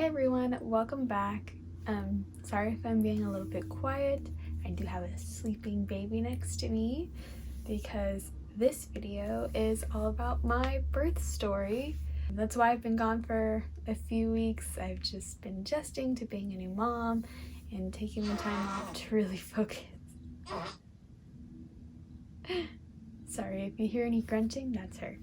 everyone, welcome back. Sorry if I'm being a little bit quiet. I do have a sleeping baby next to me because this video is all about my birth story. That's why I've been gone for a few weeks. I've just been adjusting to being a new mom and taking the time off to really focus. Sorry if you hear any grunting, that's her.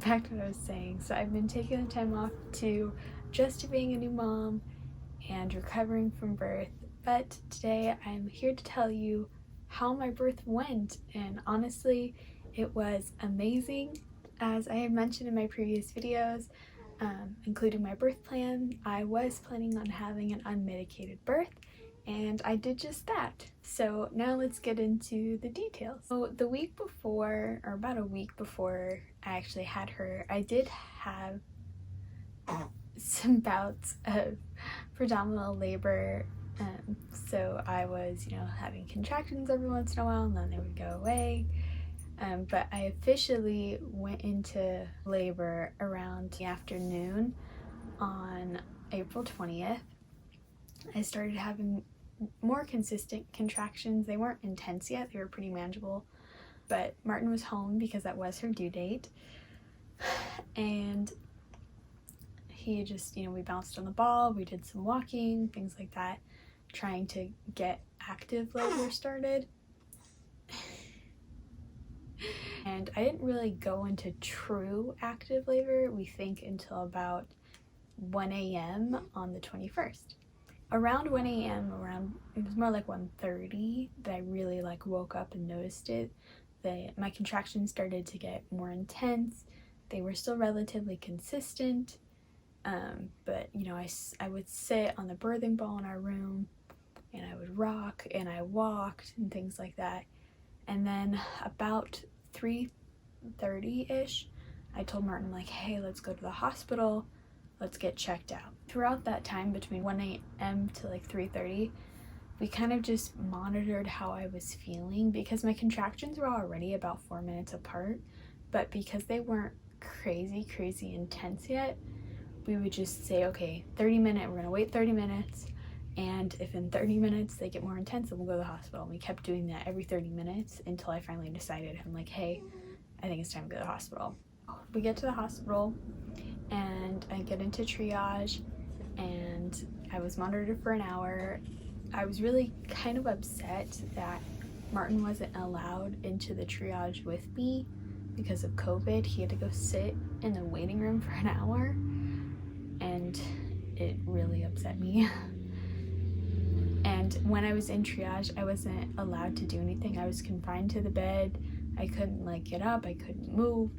Back to what I was saying. So I've been taking the time off to adjust to being a new mom and recovering from birth, but today I'm here to tell you how my birth went, and honestly it was amazing. As I had mentioned in my previous videos, including my birth plan, I was planning on having an unmedicated birth, and I did just that. So now let's get into the details. So the week before, or about a week before I actually had her, I did have some bouts of predominant labor. So I was, having contractions every once in a while, and then they would go away. But I officially went into labor around the afternoon on April 20th. I started having more consistent contractions. They weren't intense yet, they were pretty manageable, but Martin was home because that was her due date, and he just, we bounced on the ball, we did some walking, things like that, trying to get active labor started. And I didn't really go into true active labor, we think, until about 1 a.m. on the 21st. Around 1 a.m., it was more like 1:30 that I really woke up and noticed it. My contractions started to get more intense. They were still relatively consistent, but I would sit on the birthing ball in our room, and I would rock, and I walked, and things like that. And then about 3:30-ish, I told Martin, hey, let's go to the hospital. Let's get checked out. Throughout that time between 1 a.m. to 3:30, we kind of just monitored how I was feeling, because my contractions were already about 4 minutes apart, but because they weren't crazy intense yet, we would just say, okay, 30 minutes, we're gonna wait 30 minutes, and if in 30 minutes they get more intense, then we'll go to the hospital. And we kept doing that every 30 minutes until I finally decided, I'm like, hey, I think it's time to go to the hospital. We get to the hospital, and I get into triage, and I was monitored for an hour. I was really kind of upset that Martin wasn't allowed into the triage with me because of COVID. He had to go sit in the waiting room for an hour, and it really upset me. And when I was in triage, I wasn't allowed to do anything. I was confined to the bed. I couldn't get up, I couldn't move,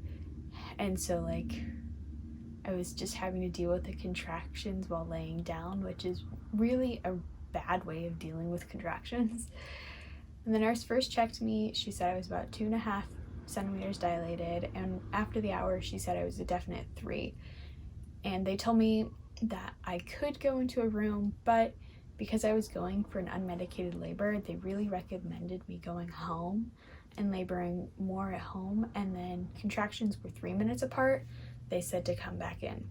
and so I was just having to deal with the contractions while laying down, which is really a bad way of dealing with contractions. And the nurse first checked me. She said I was about 2.5 centimeters dilated, and after the hour she said I was a definite 3. And they told me that I could go into a room, but because I was going for an unmedicated labor, they really recommended me going home and laboring more at home. And then contractions were 3 minutes apart, they said to come back in.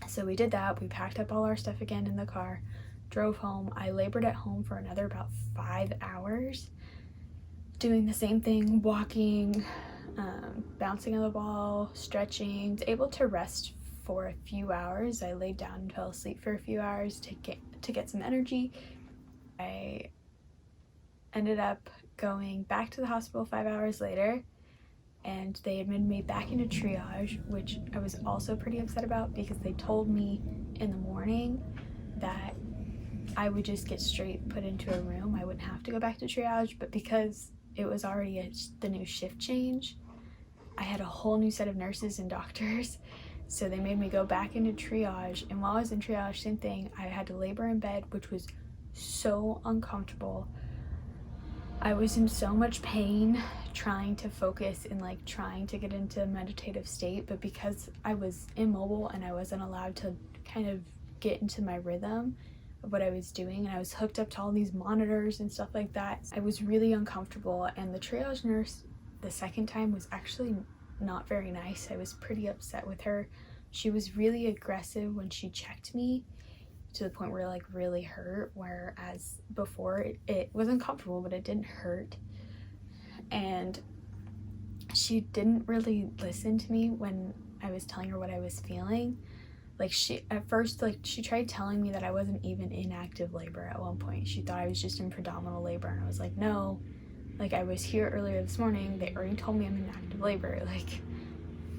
So we did that. We packed up all our stuff again in the car, drove home. I labored at home for another about 5 hours, doing the same thing, walking, bouncing on the ball, stretching. I was able to rest for a few hours. I laid down and fell asleep for a few hours to get some energy. I ended up going back to the hospital 5 hours later, and they admitted me back into triage, which I was also pretty upset about, because they told me in the morning that I would just get straight put into a room. I wouldn't have to go back to triage, but because it was already the new shift change, I had a whole new set of nurses and doctors, so they made me go back into triage. And while I was in triage, same thing, I had to labor in bed, which was so uncomfortable. I was in so much pain trying to focus and trying to get into a meditative state, but because I was immobile and I wasn't allowed to kind of get into my rhythm of what I was doing, and I was hooked up to all these monitors and stuff like that, I was really uncomfortable. And the triage nurse the second time was actually not very nice. I was pretty upset with her. She was really aggressive when she checked me, to the point where it like really hurt, whereas before it was uncomfortable, but it didn't hurt. And she didn't really listen to me when I was telling her what I was feeling. Like, she at first, like, she tried telling me that I wasn't even in active labor at one point. She thought I was just in predominant labor, and I was like, no, like, I was here earlier this morning, they already told me I'm in active labor, like,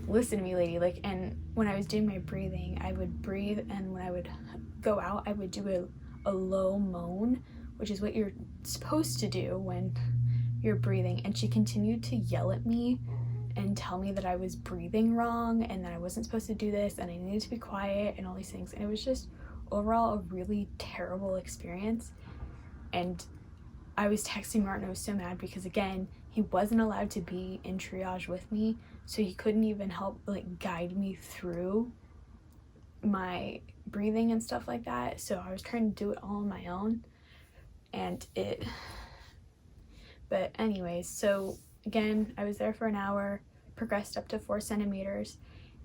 listen to me, lady. Like, and when I was doing my breathing, I would breathe, and when I would go out, I would do a low moan, which is what you're supposed to do when you're breathing. And she continued to yell at me and tell me that I was breathing wrong and that I wasn't supposed to do this and I needed to be quiet and all these things. And it was just overall a really terrible experience. And I was texting Martin. I was so mad because, again, he wasn't allowed to be in triage with me, so he couldn't even help like guide me through my breathing and stuff like that. So I was trying to do it all on my own, and but anyways, so again, I was there for an hour, progressed up to 4 centimeters,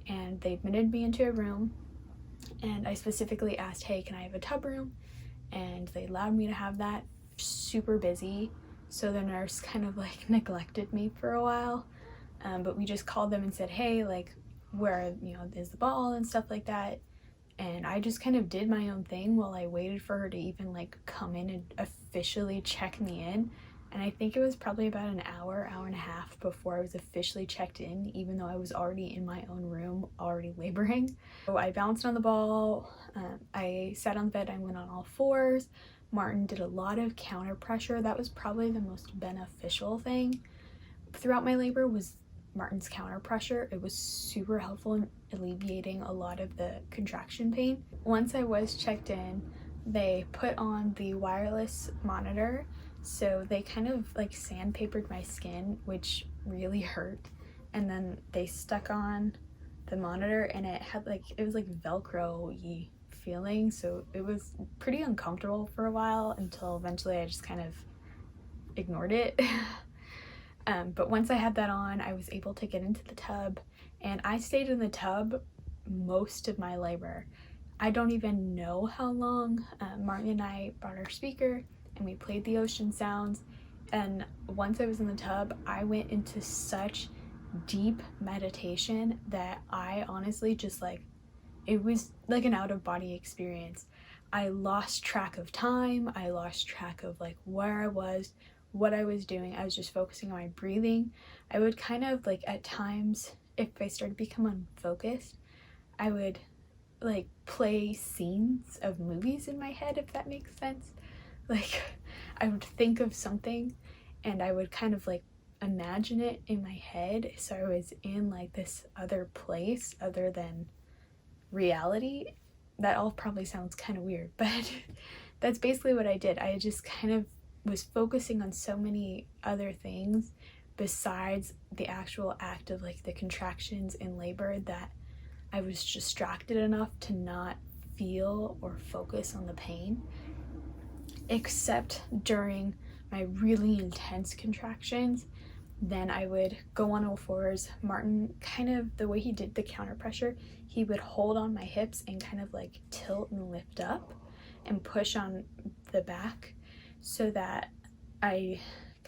and they admitted me into a room, and I specifically asked, hey, can I have a tub room? And they allowed me to have that. Super busy, so the nurse kind of like neglected me for a while, but we just called them and said, hey, like, where, you know, is the ball and stuff like that. And I just kind of did my own thing while I waited for her to even like come in and officially check me in. And I think it was probably about an hour and a half before I was officially checked in, even though I was already in my own room, already laboring. So I bounced on the ball, I sat on the bed, I went on all fours. Martin did a lot of counter pressure. That was probably the most beneficial thing throughout my labor, was Martin's counter pressure. It was super helpful in alleviating a lot of the contraction pain. Once I was checked in, they put on the wireless monitor, so they kind of like sandpapered my skin, which really hurt, and then they stuck on the monitor, and it had like, it was like Velcro-y feeling, so it was pretty uncomfortable for a while until eventually I just kind of ignored it. But once I had that on, I was able to get into the tub, and I stayed in the tub most of my labor. I don't even know how long. Martin and I brought our speaker and we played the ocean sounds, and once I was in the tub, I went into such deep meditation that I honestly just like, it was like an out-of-body experience. I lost track of time. I lost track of like where I was, what I was doing. I was just focusing on my breathing. I would kind of like, at times, if I started to become unfocused, I would like play scenes of movies in my head, if that makes sense. Like, I would think of something and I would kind of like imagine it in my head, so I was in like this other place other than reality. That all probably sounds kind of weird, but that's basically what I did. I just kind of was focusing on so many other things besides the actual act of like the contractions in labor that I was distracted enough to not feel or focus on the pain, except during my really intense contractions. Then I would go on all fours. Martin, kind of the way he did the counter pressure, he would hold on my hips and kind of like tilt and lift up and push on the back, so that I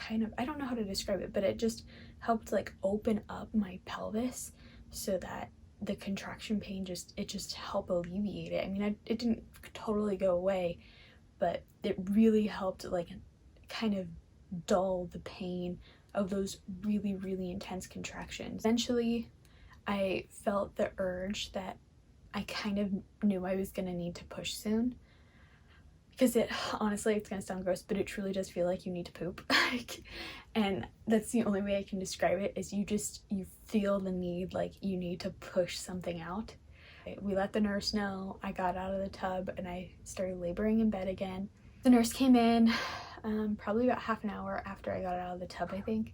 don't know how to describe it, but it just helped like open up my pelvis so that the contraction pain just helped alleviate it. I mean, it didn't totally go away, but it really helped like kind of dull the pain of those really, really intense contractions. Eventually, I felt the urge that I kind of knew I was gonna need to push soon, because honestly, it's gonna sound gross, but it truly does feel like you need to poop. And that's the only way I can describe it, is you feel the need, like you need to push something out. We let the nurse know. I got out of the tub and I started laboring in bed again. The nurse came in probably about half an hour after I got out of the tub, I think,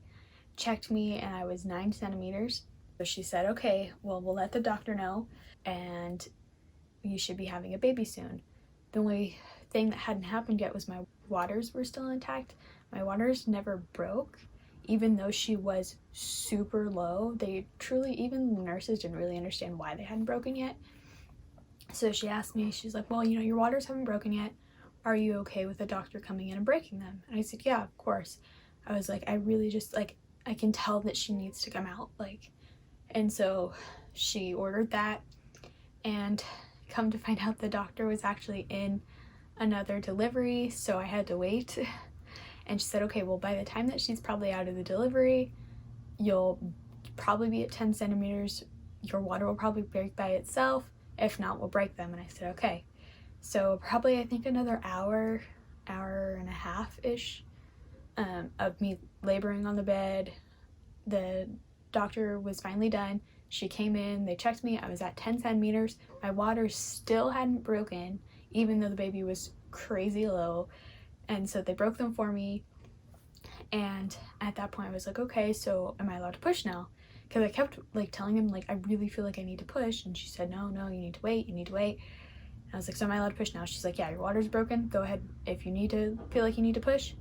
checked me, and I was 9 centimeters. So she said, okay, well, we'll let the doctor know, and you should be having a baby soon. The only thing that hadn't happened yet was my waters were still intact. My waters never broke, even though she was super low, even the nurses didn't really understand why they hadn't broken yet. So she asked me, she's like, well, your waters haven't broken yet. Are you okay with the doctor coming in and breaking them? And I said, yeah, of course. I was like, I really just, like, I can tell that she needs to come out, like. And so she ordered that, and come to find out the doctor was actually in another delivery, so I had to wait. And she said, okay, well, by the time that she's probably out of the delivery, you'll probably be at 10 centimeters. Your water will probably break by itself. If not, we'll break them. And I said, okay. So probably, I think, another hour and a half-ish of me laboring on the bed. The doctor was finally done. She came in, they checked me, I was at 10 centimeters. My water still hadn't broken, even though the baby was crazy low. And so they broke them for me. And at that point I was like, okay, so am I allowed to push now? Because I kept like telling him, like, I really feel like I need to push. And she said, no, you need to wait. And I was like, so am I allowed to push now? She's like, yeah, your water's broken. Go ahead. If you need to feel like you need to push.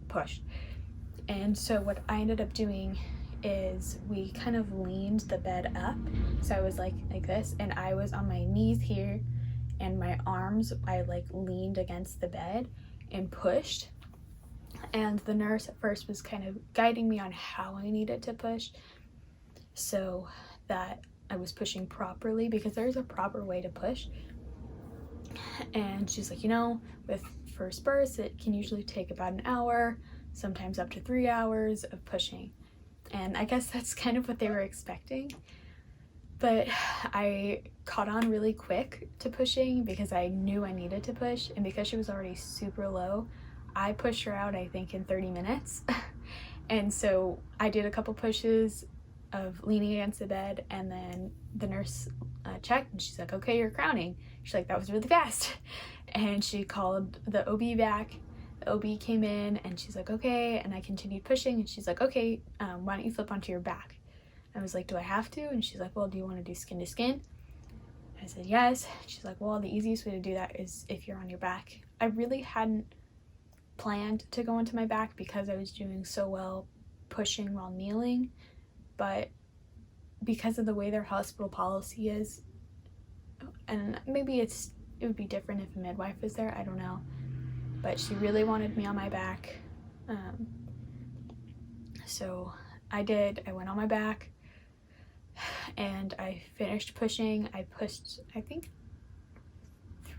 And so what I ended up doing is we kind of leaned the bed up. So I was like this, and I was on my knees here, and my arms, I like leaned against the bed and pushed. And the nurse at first was kind of guiding me on how I needed to push so that I was pushing properly, because there's a proper way to push. And she's like, with first births, it can usually take about an hour, sometimes up to 3 hours of pushing. And I guess that's kind of what they were expecting. But I caught on really quick to pushing because I knew I needed to push. And because she was already super low, I pushed her out, I think, in 30 minutes. And so I did a couple pushes of leaning against the bed, and then the nurse checked, and she's like, okay, you're crowning. She's like, that was really fast. And she called the OB back. The OB came in, and she's like, okay, and I continued pushing, and she's like, okay, why don't you flip onto your back? I was like, do I have to? And she's like, well, do you want to do skin to skin? I said yes. She's like, well, the easiest way to do that is if you're on your back. I really hadn't planned to go into my back because I was doing so well pushing while kneeling, but because of the way their hospital policy is, and maybe it would be different if a midwife was there, I don't know, but she really wanted me on my back. So I went on my back, and I finished pushing. I pushed, I think,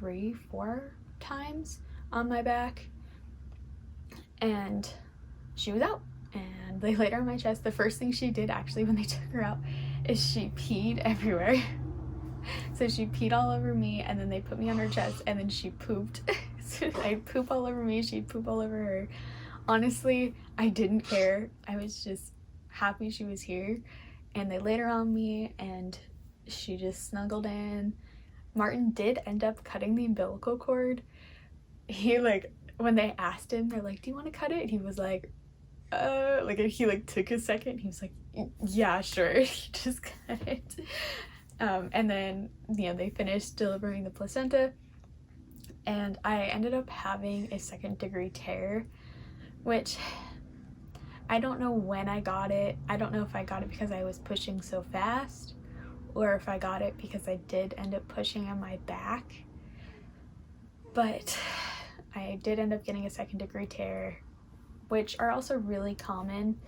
3-4 times on my back, and she was out, and they laid her on my chest. The first thing she did, actually, when they took her out, is she peed everywhere. So she peed all over me, and then they put me on her chest, and then she pooped. So I'd poop all over me, she'd poop all over her. Honestly, I didn't care. I was just happy she was here. And they laid her on me, and she just snuggled in. Martin did end up cutting the umbilical cord. He, when they asked him, they're like, do you want to cut it? And he was like, he took a second. He was like, yeah, sure. He just cut it. And then, they finished delivering the placenta, and I ended up having a 2nd-degree tear, which I don't know when I got it. I don't know if I got it because I was pushing so fast, or if I got it because I did end up pushing on my back. But I did end up getting a 2nd-degree tear, which are also really common.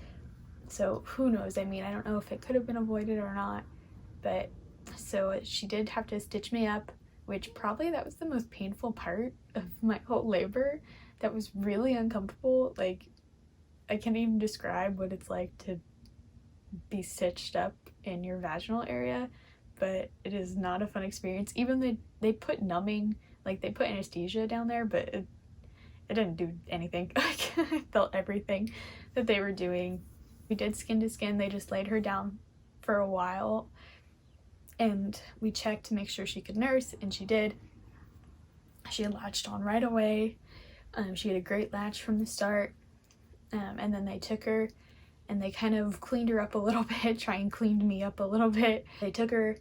So who knows? I mean, I don't know if it could have been avoided or not. But so she did have to stitch me up, which probably that was the most painful part of my whole labor. That was really uncomfortable. I can't even describe what it's like to be stitched up in your vaginal area, but it is not a fun experience. Even they put numbing, they put anesthesia down there, but it didn't do anything. I felt everything that they were doing. We did skin to skin. They just laid her down for a while, and we checked to make sure she could nurse, and she did. She latched on right away. She had a great latch from the start. And then they took her, and they kind of cleaned her up a little bit, cleaned me up a little bit. They took her,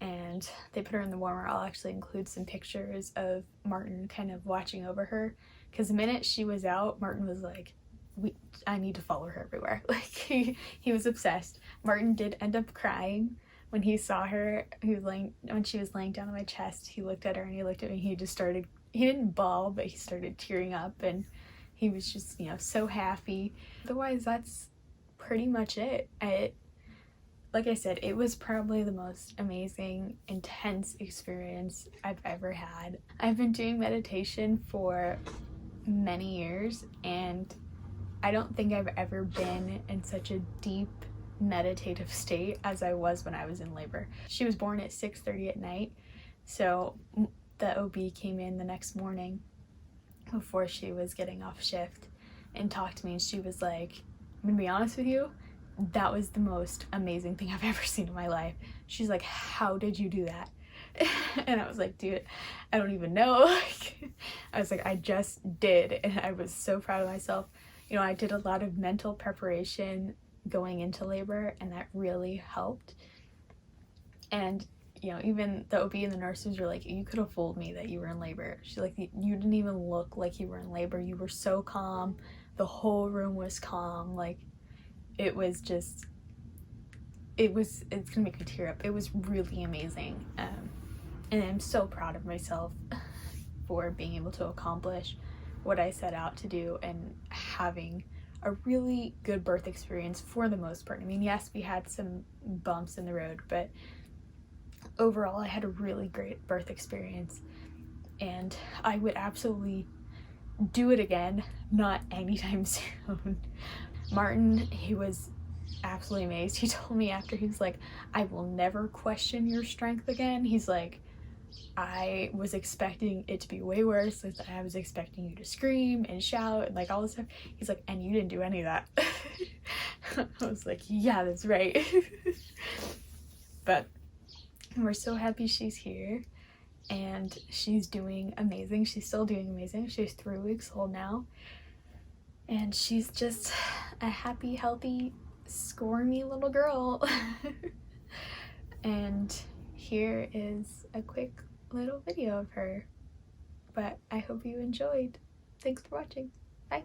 and they put her in the warmer. I'll actually include some pictures of Martin kind of watching over her, because the minute she was out, Martin was like, I need to follow her everywhere. Like, he was obsessed. Martin did end up crying when he saw her. When she was laying down on my chest, he looked at her and he looked at me. He didn't bawl, but he started tearing up, and he was just, so happy. Otherwise, that's pretty much it. Like I said, it was probably the most amazing, intense experience I've ever had. I've been doing meditation for many years, and I don't think I've ever been in such a deep meditative state as I was when I was in labor. She was born at 6:30 at night, so the OB came in the next morning before she was getting off shift and talked to me, and she was like, I'm gonna be honest with you, that was the most amazing thing I've ever seen in my life. She's like, how did you do that? And I was like, dude, I don't even know. I was like, I just did, and I was so proud of myself. I did a lot of mental preparation going into labor, and that really helped. And even the OB and the nurses were like, you could have fooled me that you were in labor. She's like, you didn't even look like you were in labor. You were so calm. The whole room was calm. Like, it's gonna make me tear up. It was really amazing. And I'm so proud of myself for being able to accomplish what I set out to do and having a really good birth experience for the most part. I mean, yes, we had some bumps in the road, but overall I had a really great birth experience, and I would absolutely do it again, not anytime soon. Martin, he was absolutely amazed. He told me after, he was like, I will never question your strength again. He's like, I was expecting it to be way worse. I was expecting you to scream and shout and like all this stuff. He's like, and you didn't do any of that. I was like, yeah, that's right. But we're so happy she's here, and she's doing amazing. She's still doing amazing. She's 3 weeks old now, and she's just a happy, healthy, squirmy little girl. And here is a quick little video of her, but I hope you enjoyed. Thanks for watching. Bye.